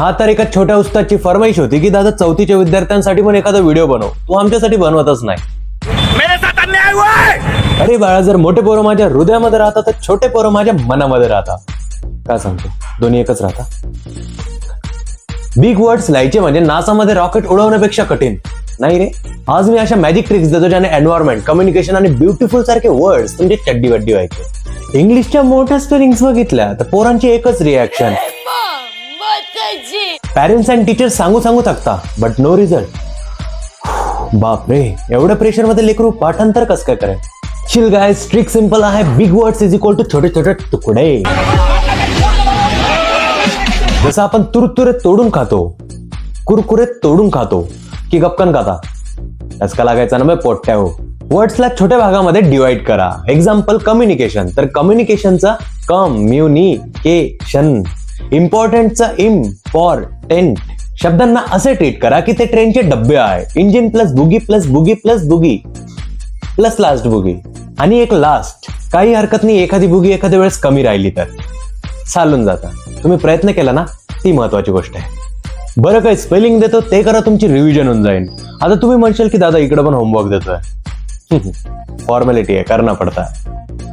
हा तर एका छोट्या उस्तादची फरमाईश होती की दादा चौथीच्या विद्यार्थ्यांसाठी पण एखादा व्हिडिओ बनव. तू आमच्यासाठी बनवतच नाही. अरे बाळा, जर मोठे पोरं माझ्या हृदयामध्ये राहतात तर छोटे पोरं माझ्या मनामध्ये राहतात. काय सांगतो, दोन्ही एकच राहतात. बिग वर्ड्स लिहायचे म्हणजे नासामध्ये रॉकेट उडवण्यापेक्षा कठीण नाही रे. आज मी अशा मॅजिक ट्रिक्स देतो ज्याने एन्व्हायरमेंट, कम्युनिकेशन आणि ब्युटिफुल सारखे वर्ड्स तुमचे चड्डी वड्डी व्हायचे. इंग्लिशच्या मोठ्या स्पेलिंग्स बघितल्या तर पोरांची एकच रिॲक्शन, पॅरेंट्स अँड टीचर्स सांगू सांगू थकता बट नो रिझल्ट. बापरे, एवढ्या प्रेशर मध्ये लेकरू पाठांतर कसं काय करेल? चिल गाइस, ट्रिक सिंपल आहे. Big words is equal to छोटे छोटे तुकडे. जसं आपण तुरतुरे तोडून खातो, कुरकुरे तोडून खातो की गपकन खाता, का लागायचा ना पोट्ट्या हो. वर्ड्सला छोट्या भागामध्ये डिवाइड करा. एक्झाम्पल कम्युनिकेशन, तर कम्युनिकेशनचा कम्युनिकेशन, इम्पॉर्टंटचा इम्पॉर्टंट. शब्दांना असे ट्रीट करा की ते ट्रेनचे डब्बे आहे. Engine plus बुगी plus बुगी plus बुगी plus last बुगी. आणि एक लास्ट, काही हरकत नाही एखादी बुगी एखाद्या वेळेस कमी राहिली तर चालून जाता. तुम्ही प्रयत्न केला ना, ती महत्वाची गोष्ट आहे. बरं, काही स्पेलिंग देतो ते करा, तुमची रिव्हिजन होऊन जाईल. आता तुम्ही म्हणशाल की दादा इकडे पण होमवर्क देतोय. फॉर्मॅलिटी आहे, करणं पडता.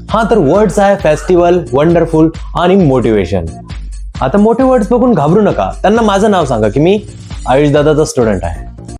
हा तर वर्ड्स आहे फेस्टिवल, वंडरफुल आणि मोटिवेशन. आता मोठे वर्ड्स बघून घाबरू नका. त्यांना माझं नाव सांगा की मी आयुष दादाचा स्टुडंट आहे.